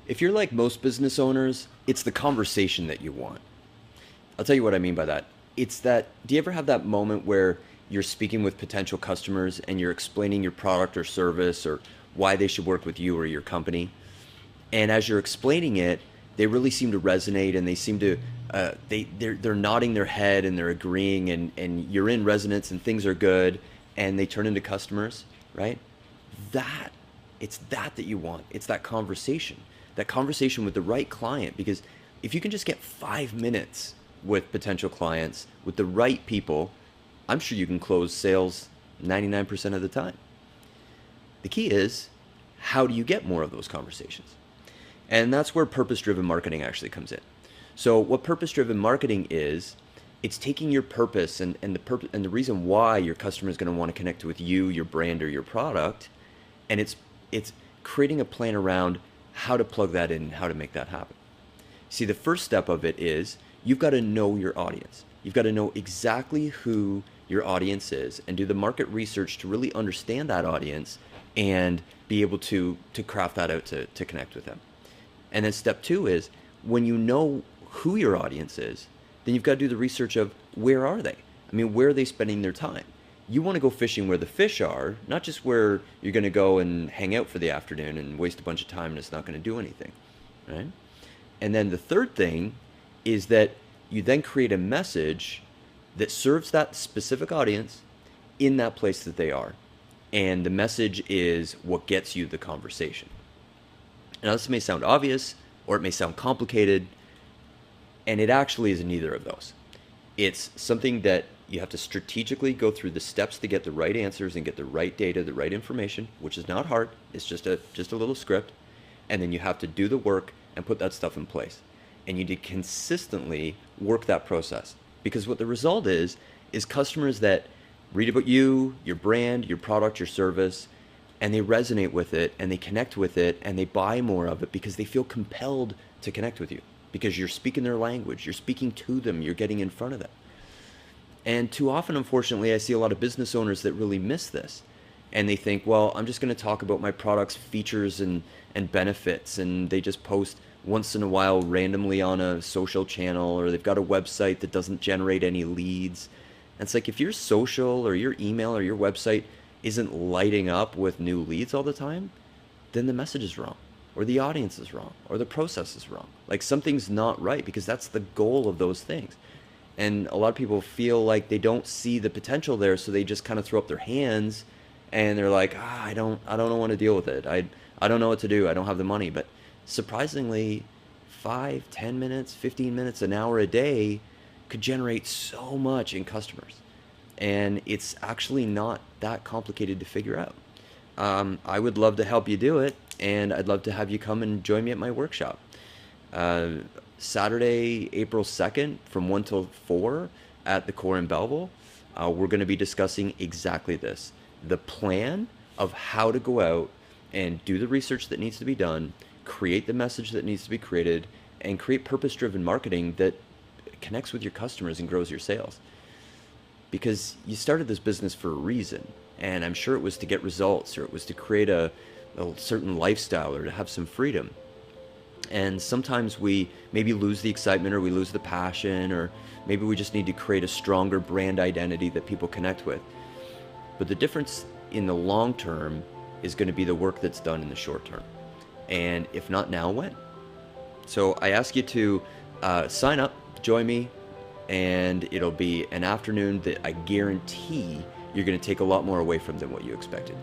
If you're like most business owners, it's the conversation that you want. I'll tell you what I mean by that. It's that, do you ever have that moment where you're speaking with potential customers and you're explaining your product or service or why they should work with you or your company? And as you're explaining it, they really seem to resonate and they seem to, they're nodding their head and they're agreeing and you're in resonance and things are good and they turn into customers, right? That, it's that you want. It's that conversation with the right client. Because if you can just get 5 minutes with potential clients, with the right people, I'm sure you can close sales 99% of the time. The key is, how do you get more of those conversations? And that's where purpose-driven marketing actually comes in. So what purpose-driven marketing is, it's taking your purpose and the reason why your customer is going to want to connect with you, your brand, or your product, and it's creating a plan around how to plug that in and how to make that happen. See, the first step of it is you've got to know your audience. You've got to know exactly who your audience is and do the market research to really understand that audience and be able to craft that out to connect with them. And then step two is, when you know who your audience is, then you've got to do the research of, where are they? I mean, where are they spending their time? You want to go fishing where the fish are, not just where you're going to go and hang out for the afternoon and waste a bunch of time and it's not going to do anything, right? And then the third thing is that you then create a message that serves that specific audience in that place that they are. And the message is what gets you the conversation. Now, this may sound obvious or it may sound complicated, and it actually is neither of those. It's something that you have to strategically go through the steps to get the right answers and get the right data, the right information, which is not hard. It's just a little script. And then you have to do the work and put that stuff in place. And you need to consistently work that process. Because what the result is customers that read about you, your brand, your product, your service, and they resonate with it and they connect with it and they buy more of it because they feel compelled to connect with you. Because you're speaking their language, you're speaking to them, you're getting in front of them. And too often, unfortunately, I see a lot of business owners that really miss this. And they think, well, I'm just going to talk about my product's features and benefits. And they just post once in a while randomly on a social channel, or they've got a website that doesn't generate any leads. And it's like, if your social or your email or your website isn't lighting up with new leads all the time, then the message is wrong, or the audience is wrong, or the process is wrong. Like, something's not right, because that's the goal of those things. And a lot of people feel like they don't see the potential there, so they just kind of throw up their hands and they're like, I don't want to deal with it. I don't know what to do. I don't have the money. But surprisingly, 5, 10 minutes, 15 minutes, an hour a day could generate so much in customers. And it's actually not that complicated to figure out. I would love to help you do it, and I'd love to have you come and join me at my workshop. Saturday, April 2nd from 1 till 4 at the Core in Belleville. We're going to be discussing exactly this. The plan of how to go out and do the research that needs to be done, create the message that needs to be created, and create purpose-driven marketing that connects with your customers and grows your sales. Because you started this business for a reason, and I'm sure it was to get results, or it was to create a certain lifestyle, or to have some freedom. And sometimes we maybe lose the excitement, or we lose the passion, or maybe we just need to create a stronger brand identity that people connect with. But the difference in the long term is going to be the work that's done in the short term. And if not now, when? So I ask you to sign up, join me, and it'll be an afternoon that I guarantee you're going to take a lot more away from than what you expected.